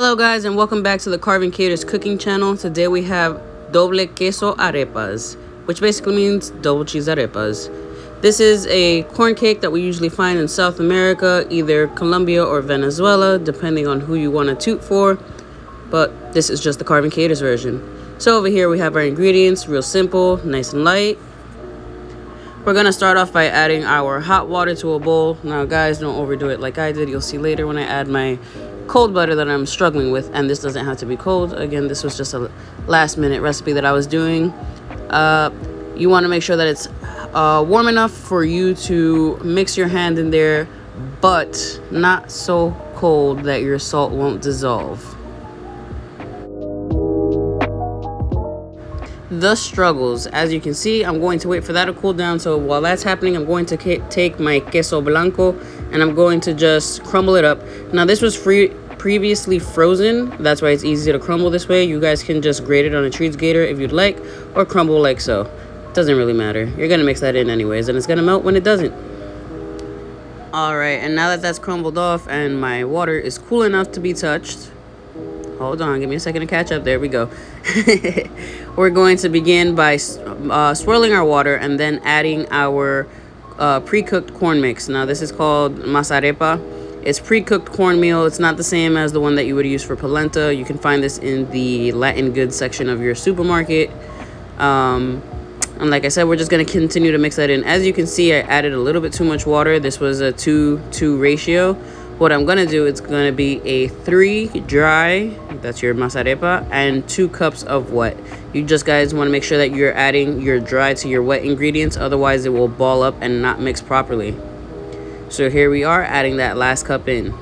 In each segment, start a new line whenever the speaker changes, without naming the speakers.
Hello guys, and welcome back to the Karvin Katers cooking channel. Today we have Doble Queso Arepas, which basically means double cheese arepas. This is a corn cake that we usually find in South America, either Colombia or Venezuela, depending on who you want to toot for. But this is just the Karvin Katers version. So over here we have our ingredients, real simple, nice and light. We're going to start off by adding our hot water to a bowl. Now guys, don't overdo it like I did. You'll see later when I add my cold butter that I'm struggling with, and this doesn't have to be cold. Again, this was just a last minute recipe that I was doing. You want to make sure that it's warm enough for you to mix your hand in there, but not so cold that your salt won't dissolve. The struggles, as you can see, I'm going to wait for that to cool down. So while that's happening, I'm going to take my Queso Blanco and I'm going to just crumble it up. Now this was previously frozen, that's why it's easy to crumble this way. You guys can just grate it on a cheese grater if you'd like, or crumble like so. Doesn't really matter. You're gonna mix that in anyways, and it's gonna melt when it doesn't. Alright, and now that that's crumbled off and my water is cool enough to be touched, hold on, give me a second to catch up. There we go. We're going to begin by swirling our water and then adding our pre-cooked corn mix. Now this is called Masarepa. It's pre-cooked cornmeal. It's not the same as the one that you would use for polenta. You can find this in the Latin goods section of your supermarket. And like I said, we're just going to continue to mix that in. As you can see, I added a little bit too much water. This was a 2-2 ratio. What I'm going to do, it's going to be a 3 dry, that's your Masarepa, and 2 cups of wet. You just guys want to make sure that you're adding your dry to your wet ingredients, otherwise it will ball up and not mix properly. So here we are, adding that last cup in.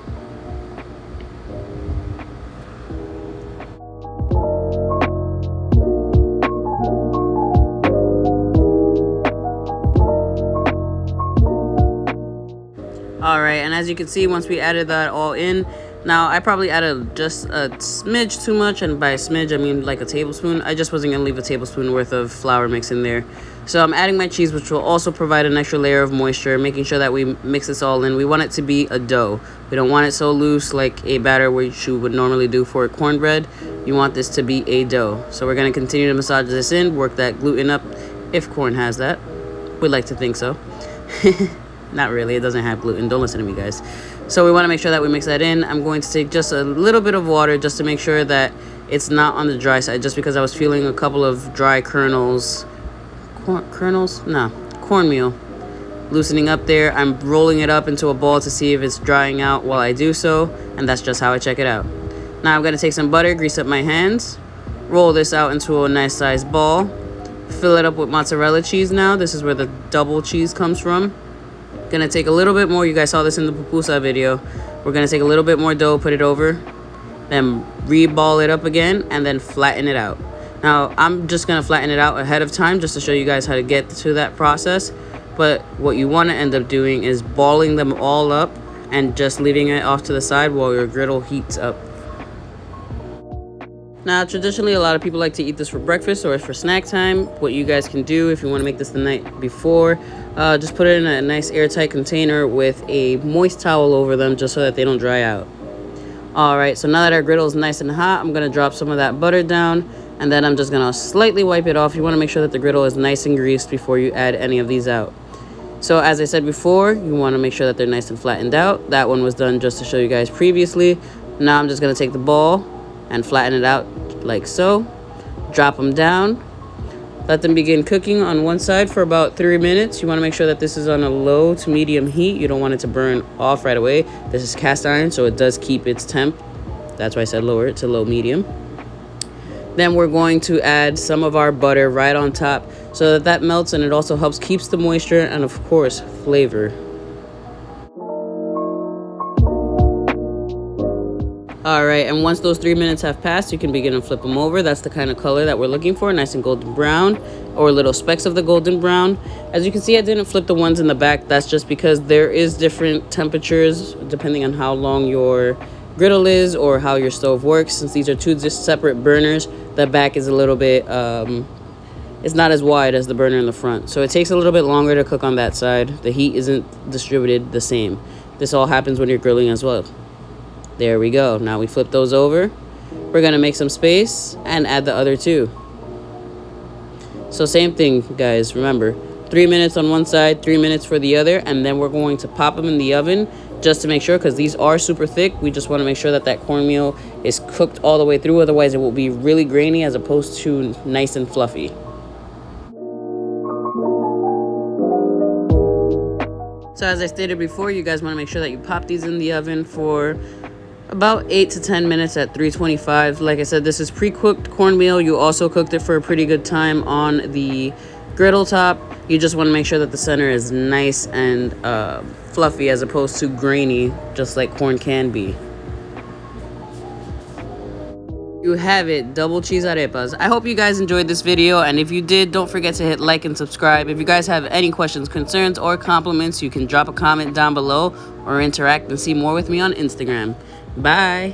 Alright, and as you can see, once we added that all in, now I probably added just a smidge too much, and by a smidge I mean like a tablespoon. I just wasn't going to leave a tablespoon worth of flour mix in there. So I'm adding my cheese, which will also provide an extra layer of moisture, making sure that we mix this all in. We want it to be a dough. We don't want it so loose like a batter which you would normally do for cornbread. You want this to be a dough. So we're going to continue to massage this in, work that gluten up, if corn has that. We'd like to think so. Not really, it doesn't have gluten. Don't listen to me, guys. So we want to make sure that we mix that in. I'm going to take just a little bit of water just to make sure that it's not on the dry side, just because I was feeling a couple of dry cornmeal loosening up there. I'm rolling it up into a ball to see if it's drying out while I do so, and that's just how I check it out. Now I'm going to take some butter, grease up my hands, roll this out into a nice sized ball, fill it up with mozzarella cheese. Now this is where the double cheese comes from. Gonna take a little bit more. You guys saw this in the pupusa video. We're gonna take a little bit more dough, put it over, then re-ball it up again, and then flatten it out. Now I'm just gonna flatten it out ahead of time just to show you guys how to get to that process. But what you want to end up doing is balling them all up and just leaving it off to the side while your griddle heats up. Now, traditionally, a lot of people like to eat this for breakfast or for snack time. What you guys can do if you want to make this the night before, just put it in a nice airtight container with a moist towel over them just so that they don't dry out. Alright, so now that our griddle is nice and hot, I'm going to drop some of that butter down, and then I'm just going to slightly wipe it off. You want to make sure that the griddle is nice and greased before you add any of these out. So as I said before, you want to make sure that they're nice and flattened out. That one was done just to show you guys previously. Now I'm just going to take the ball and flatten it out like so, drop them down, let them begin cooking on one side for about 3 minutes. You want to make sure that this is on a low to medium heat. You don't want it to burn off right away. This is cast iron, so it does keep its temp. That's why I said lower it to low medium. Then we're going to add some of our butter right on top so that that melts, and it also helps keeps the moisture and of course flavor. Alright, and once those 3 minutes have passed, you can begin to flip them over. That's the kind of color that we're looking for, nice and golden brown, or little specks of the golden brown. As you can see, I didn't flip the ones in the back. That's just because there is different temperatures depending on how long your griddle is or how your stove works. Since these are two just separate burners, the back is a little bit, it's not as wide as the burner in the front. So it takes a little bit longer to cook on that side. The heat isn't distributed the same. This all happens when you're grilling as well. There we go. Now we flip those over. We're gonna make some space and add the other two. So same thing, guys, remember, 3 minutes on one side, 3 minutes for the other, and then we're going to pop them in the oven just to make sure, because these are super thick. We just want to make sure that that cornmeal is cooked all the way through, otherwise it will be really grainy as opposed to nice and fluffy. So as I stated before, you guys want to make sure that you pop these in the oven for about 8 to 10 minutes at 325. Like I said, this is pre-cooked cornmeal. You also cooked it for a pretty good time on the griddle top. You just want to make sure that the center is nice and fluffy as opposed to grainy, just like corn can be. You have it, double cheese arepas. I hope you guys enjoyed this video, and if you did, don't forget to hit like and subscribe. If you guys have any questions, concerns, or compliments, you can drop a comment down below or interact and see more with me on Instagram. Bye.